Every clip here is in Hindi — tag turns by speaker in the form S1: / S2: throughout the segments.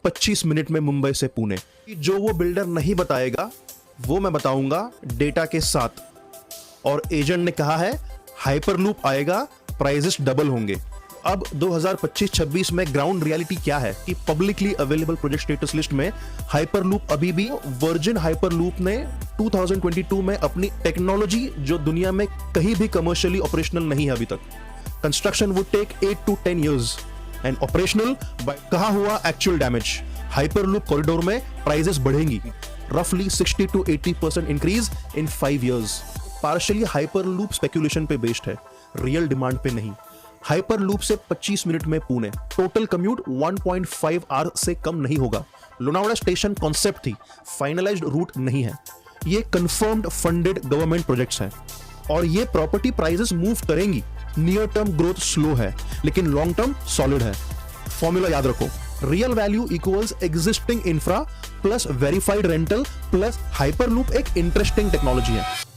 S1: 25 मिनट में मुंबई से पुणे। जो वो बिल्डर नहीं बताएगा वो मैं बताऊंगा डेटा के साथ। और एजेंट ने कहा है हाइपरलूप आएगा, प्राइसेस डबल होंगे। अब 2025-26 में ग्राउंड रियलिटी क्या है कि publicly available project status list में हाइपरलूप अभी भी वर्जिन हाइपरलूप ने 2022 में अपनी टेक्नोलॉजी जो दुनिया में कहीं भी कमर्शियली ऑपरेशनल नहीं है अभी तक। Construction would take 8 to 10 years and operational कहा हुआ एक्चुअल डैमेज। हाइपरलूप कॉरिडोर में प्राइसेस बढ़ेंगी रफली 60 to 80% increase in 5 years। Partially Hyperloop speculation पे बेस्ड है, रियल डिमांड पे नहीं। हाइपरलूप से 25 मिनट में पुणे, टोटल कम्यूट 1.5 आवर से कम नहीं होगा। लोनावाड़ा स्टेशन कॉन्सेप्ट थी, फाइनलाइज्ड रूट नहीं है। ये कंफर्म्ड फंडेड गवर्नमेंट प्रोजेक्ट्स हैं और ये प्रॉपर्टी प्राइसेस मूव करेंगी। नियर टर्म ग्रोथ स्लो है लेकिन लॉन्ग टर्म सॉलिड है। फॉर्मूला याद रखो, real value equals existing infra plus verified rental plus hyperloop एक इंटरेस्टिंग टेक्नोलॉजी है।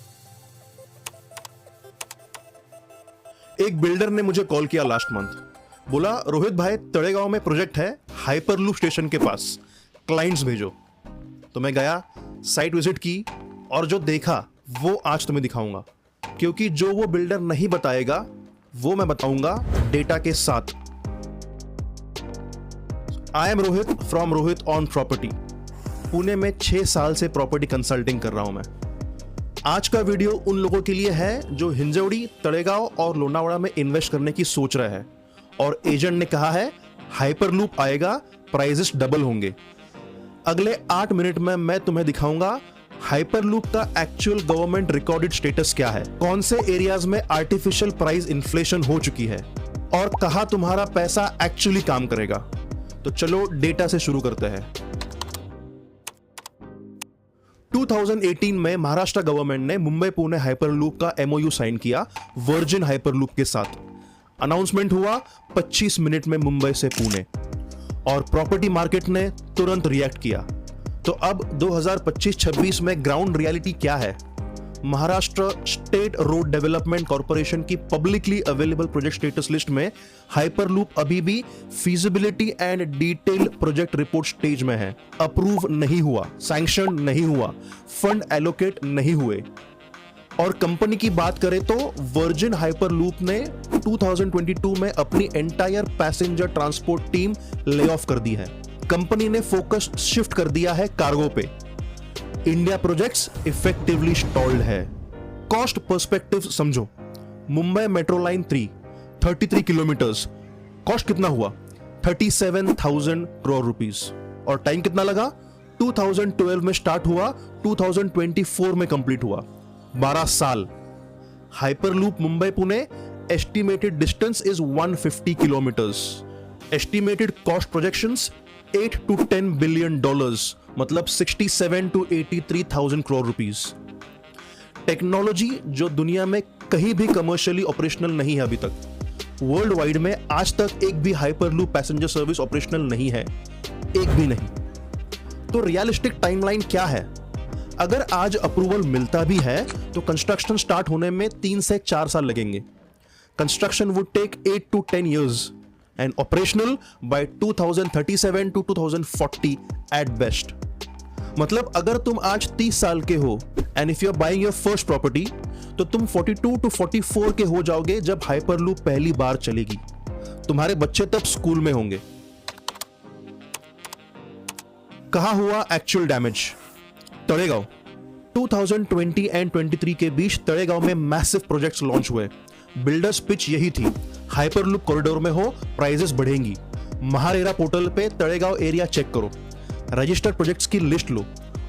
S1: एक बिल्डर ने मुझे कॉल किया लास्ट मंथ, बोला रोहित भाई तड़ेगांव में प्रोजेक्ट है हाइपरलूप स्टेशन के पास, क्लाइंट्स भेजो। तो मैं गया, साइट विजिट की और जो देखा वो आज तुम्हें दिखाऊंगा, क्योंकि जो वो बिल्डर नहीं बताएगा वो मैं बताऊंगा डेटा के साथ। I am Rohit from Rohit on property. Pune में 6 साल से प्रॉपर्टी कंसल्टिंग कर रहा हूं मैं। आज का वीडियो उन लोगों के लिए है जो हिंजवड़ी, तड़ेगांव और लोनावाड़ा में इन्वेस्ट करने की सोच रहे हैं और एजेंट ने कहा है हाइपरलूप आएगा, प्राइसेस डबल होंगे। अगले 8 मिनट में मैं तुम्हें दिखाऊंगा हाइपरलूप का एक्चुअल गवर्नमेंट रिकॉर्डेड स्टेटस क्या है, कौन से एरियाज में आर्टिफिशियल प्राइस इन्फ्लेशन हो चुकी है और कहां तुम्हारा पैसा एक्चुअली काम करेगा। तो चलो डेटा से शुरू करते हैं। 2018 में महाराष्ट्र गवर्नमेंट ने मुंबई पुणे हाइपरलूप का एमओयू साइन किया वर्जिन हाइपरलूप के साथ। अनाउंसमेंट हुआ 25 मिनट में मुंबई से पुणे और प्रॉपर्टी मार्केट ने तुरंत रिएक्ट किया। तो अब 2025-26 में ग्राउंड रियलिटी क्या है? Maharashtra state road development corporation की publicly available project status list में हाइपरलूप अभी भी feasibility and detail project report stage में है। अप्रूव नहीं हुआ, सैंक्शन नहीं हुआ, फंड एलोकेट नहीं हुए। और कंपनी की बात करें तो वर्जिन हाइपरलूप ने 2022 में अपनी entire passenger transport team lay off कर दी है। कंपनी ने फोकस शिफ्ट कर दिया है कार्गो पे। इंडिया प्रोजेक्ट्स इफेक्टिवली स्टॉल्ड है। कॉस्ट पर्सपेक्टिव समझो, Mumbai metro line 3 33 kilometres, cost कितना हुआ 37,000 करोड़ रुपीस और टाइम कितना लगा 2012 में स्टार्ट हुआ, 2024 में कंप्लीट हुआ, 12 साल। Hyperloop Mumbai Pune estimated distance is 150 kilometres. Estimated cost projections 8 to 10 billion dollars, मतलब 67 to 83,000 करोड़ रुपीस। टेक्नोलॉजी जो दुनिया में कहीं भी कमर्शियली ऑपरेशनल नहीं है अभी तक। वर्ल्ड वाइड में आज तक एक भी हाइपरलूप पैसेंजर सर्विस ऑपरेशनल नहीं है, एक भी नहीं। तो रियलिस्टिक टाइमलाइन क्या है? अगर आज अप्रूवल मिलता भी है तो कंस्ट्रक्शन स्टार्ट होने में 3 से 4 साल लगेंगे। Construction would take 8 to 10 years and operational by 2037 to 2040 at best। मतलब अगर तुम आज 30 साल के हो and if you're buying your first property तो तुम 42 to 44 के हो जाओगे जब हाइपरलूप पहली बार चलेगी। तुम्हारे बच्चे तब स्कूल में होंगे। कहा हुआ एक्चुअल डैमेज, तड़ेगांव 2020 एंड 23 के बीच तड़ेगांव में मैसिव प्रोजेक्ट्स लॉन्च हुए। बिल्डर्स पिच यही थी, हाइपरलूप कॉरिडोर में हो प्राइसेस बढ़ेंगी। महारेरा पोर्टल पे तड़ेगांव एरिया चेक करो, रजिस्टर्ड प्रोजेक्ट्स की लिस्ट लो,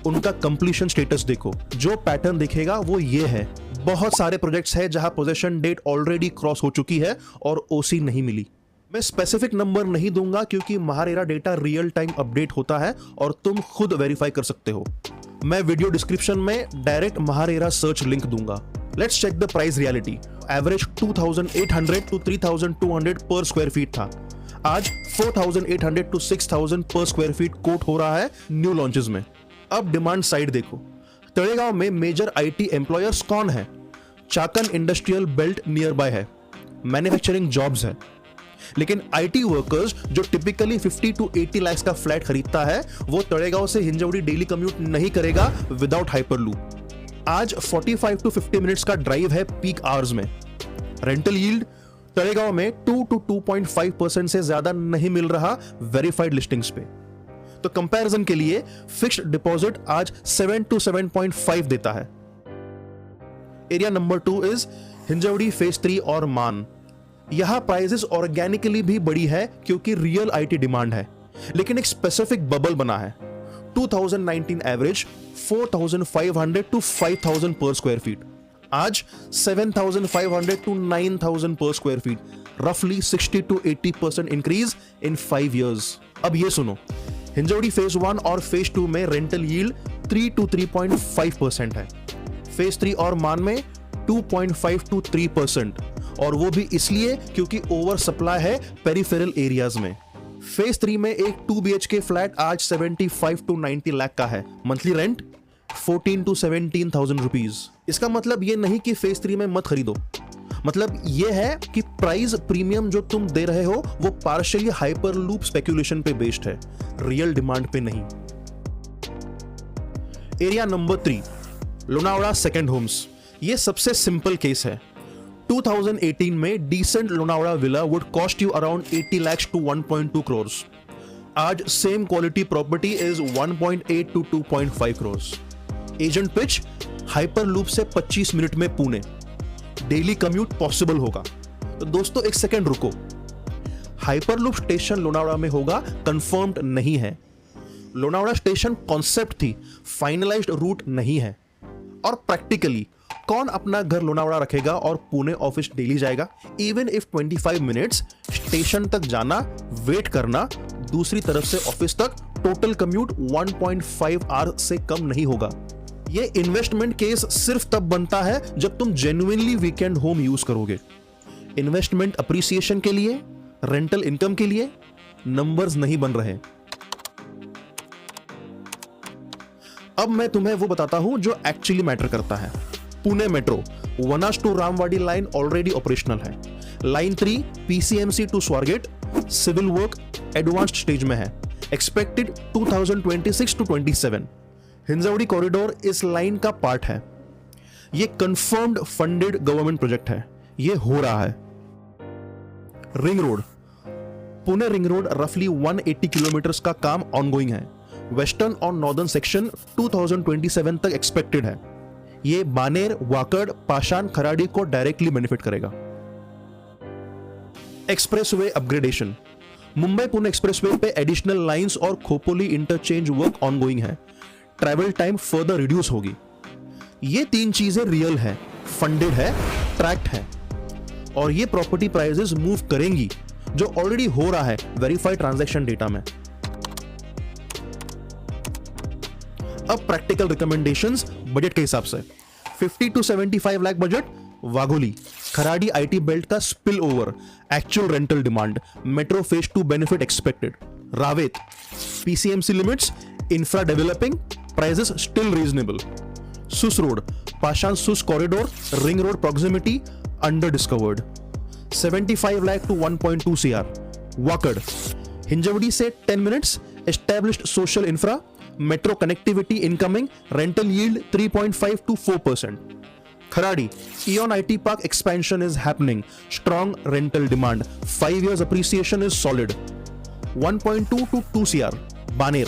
S1: उनका कंप्लीशन स्टेटस देखो। जो पैटर्न दिखेगा वो ये है। बहुत सारे प्रोजेक्ट्स हैं जहां पोजेशन डेट ऑलरेडी क्रॉस हो चुकी है और ओसी नहीं मिली। मैं स्पेसिफिक नंबर नहीं दूंगा क्योंकि MahaRERA data real time update होता है और तुम खुद वेरीफाई कर सकते हो। मैं वीडियो डिस्क्रिप्शन में डायरेक्ट महारेरा सर्च लिंक दूंगा। Let's check the price reality. Average 2,800 to 3,200 पर स्क्वायर फीट था, आज 4,800 to 6,000 पर स्क्वायर फीट कोट हो रहा है न्यू लॉन्चेस में। अब डिमांड साइड देखो, तड़ेगांव में मेजर आईटी एम्प्लॉयर्स कौन है? Chakan industrial belt near by है, मैन्युफैक्चरिंग जॉब्स है। लेकिन आईटी वर्कर्स जो टिपिकली 50 to 80 लाख का फ्लैट खरीदता है, वो तड़ेगांव से हिंजवड़ी डेली कम्यूट नहीं करेगा विदाउट हाइपरलूप। आज 45 to 50 मिनट्स का ड्राइव है पीक आवर्स में। रेंटल यील्ड तड़ेगांव में 2 to 2.5% से ज्यादा नहीं मिल रहा वेरीफाइड लिस्टिंग्स पे। तो कंपैरिजन के लिए फिक्स्ड डिपॉजिट आज 7 to 7.5 देता है। Area number 2 is Hinjewadi phase 3 और मान। यहां प्राइसेस ऑर्गेनिकली भी बढ़ी है क्योंकि रियल आईटी डिमांड है, लेकिन एक स्पेसिफिक बबल बना है। 2019 एवरेज 4,500 to 5,000 पर स्क्वायर फीट, आज 7,500 to 9,000 पर स्क्वायर फीट, रफली 60 to 80% इंक्रीज इन 5 years। अब ये सुनो, हिंजवड़ी फेज 1 और फेज 2 में रेंटल यील्ड 3 to 3.5% है, फेज 3 और मान में 2.5 to 3%, और वो भी इसलिए क्योंकि ओवर सप्लाई है पेरिफेरल एरियाज में। फेज 3 में एक 2 BHK फ्लैट आज 75 to 90 लाख का है, मंथली रेंट 14 to 17,000 रुपीज। इसका मतलब ये नहीं कि फेज 3 में मत खरीदो, मतलब ये है कि प्राइस प्रीमियम जो तुम दे रहे हो वो पार्शियली हाइपरलूप स्पेक्यूलेशन पे बेस्ड है, रियल डिमांड पे नहीं। Area number 3 Lonavala second homes. ये सबसे सिंपल केस है। 2018 में decent Lonavala villa would cost you around 80 lakhs to 1.2 crores। आज same quality property is 1.8 to 2.5 crores। Agent pitch Hyperloop से 25 मिनट में पुणे, डेली कम्यूट पॉसिबल होगा। तो दोस्तों एक सेकंड रुको, हाइपरलूप स्टेशन लोनावड़ा में होगा कंफर्म्ड नहीं है। लोनावड़ा स्टेशन कॉन्सेप्ट थी, फाइनलाइज्ड रूट नहीं है। और प्रैक्टिकली कौन अपना घर लोनावड़ा रखेगा और पुणे ऑफिस डेली जाएगा? इवन इफ 25 मिनट्स स्टेशन तक जाना, वेट करना, दूसरी तरफ से ऑफिस तक, टोटल कम्यूट 1.5 आवर से कम नहीं होगा। ये इन्वेस्टमेंट केस सिर्फ तब बनता है जब तुम जेन्युइनली वीकेंड होम यूज करोगे। इन्वेस्टमेंट अप्रिसिएशन के लिए, रेंटल इनकम के लिए नंबर्स नहीं बन रहे। अब मैं तुम्हें वो बताता हूं जो एक्चुअली मैटर करता है। Pune metro Vanaz to Ramwadi line already operational है। Line 3 PCMC to Swargate civil work advanced stage में है, एक्सपेक्टेड 2026 to 27। हिंजवड़ी कॉरिडोर इस लाइन का पार्ट है। ये कंफर्म्ड फंडेड गवर्नमेंट प्रोजेक्ट है, ये हो रहा है। Ring road, Pune ring road रफली 180 किलोमीटर का काम ऑनगोइंग है। वेस्टर्न और नॉर्दर्न सेक्शन 2027 तक एक्सपेक्टेड है। ये बानेर, वाकड़, पाषाण, खराड़ी को डायरेक्टली बेनिफिट करेगा। Expressway upgradation, Mumbai Pune expressway पे एडिशनल लाइंस और खोपोली इंटरचेंज वर्क ऑनगोइंग है। ट्रैवल टाइम फर्दर रिड्यूस होगी। ये 3 चीजें रियल है, फंडेड है, ट्रैक्ड है, और ये प्रॉपर्टी प्राइसेस मूव करेंगी, जो ऑलरेडी हो रहा है वेरीफाइड ट्रांजैक्शन डेटा में। अब प्रैक्टिकल रिकमेंडेशंस बजट के हिसाब से 50 to 75 lakh budget, Wagholi, Kharadi IT belt का spill over, actual rental demand, metro phase 2 benefit expected, Ravet, PCMC limits, infra developing, prices still reasonable, Sus road, Pashan Sus corridor, ring road proximity under discovered, 75 lakh to 1.2 CR, Wakad, Hinjewadi से 10 minutes, established social infra, metro connectivity incoming, rental yield 3.5 to 4%. Kharadi, Eon IT Park expansion is happening, strong rental demand, 5 years appreciation is solid, 1.2 to 2 CR. Baner,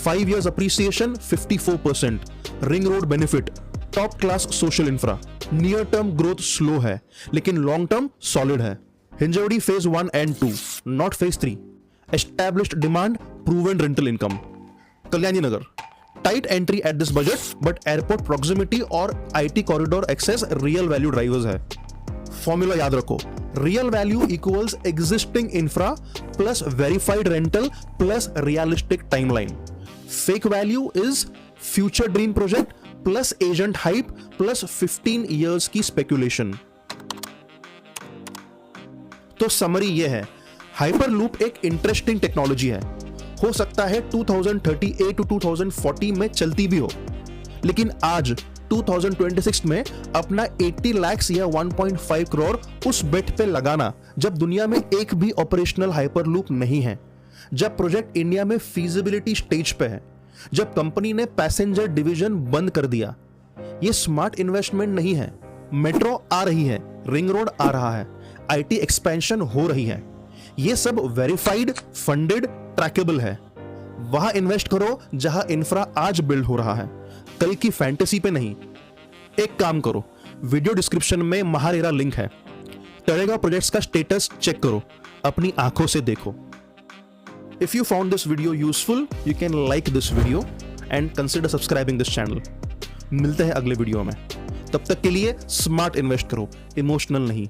S1: 5 years appreciation 54%, Ring Road benefit, top class social infra, near term growth slow है, लेकिन long term solid है. Hinjewadi phase 1 and 2, not phase 3, established demand, proven rental income. Kalyani Nagar, tight entry at this budget, but airport proximity और IT corridor access real value drivers है। फॉर्मूला याद रखो, real value equals existing infra plus verified rental plus realistic timeline. Fake value is future dream project plus agent hype plus 15 years की स्पेक्यूलेशन। तो समरी ये है, हाइपरलूप एक इंटरेस्टिंग टेक्नोलॉजी है, हो सकता है 2038 to 2040 में चलती भी हो, लेकिन आज 2026 में अपना 80 लाख या 1.5 करोड़ उस बेट पे लगाना जब दुनिया में एक भी ऑपरेशनल हाइपरलूप नहीं है, जब प्रोजेक्ट इंडिया में फीजिबिलिटी स्टेज पे है, जब कंपनी ने पैसेंजर डिवीजन बंद कर दिया। ये स्मार्ट इन्वेस्टमेंट नहीं है। मेट्रो आ रही है, रिंग रोड आ रहा है, आईटी एक्सपेंशन हो रही है। ये सब वेरीफाइड, फंडेड, ट्रैकेबल है। वहां इन्वेस्ट करो जहां इंफ्रा आज बिल्ड हो रहा है, कल की फैंटेसी पे नहीं। एक काम करो, वीडियो डिस्क्रिप्शन में महारेरा लिंक है, तरेगा प्रोजेक्ट्स का स्टेटस चेक करो, अपनी आंखों से देखो। If you found this video useful, you can like this video and consider subscribing this channel. मिलते हैं अगले वीडियो में, तब तक के लिए स्मार्ट इन्वेस्ट करो, इमोशनल नहीं।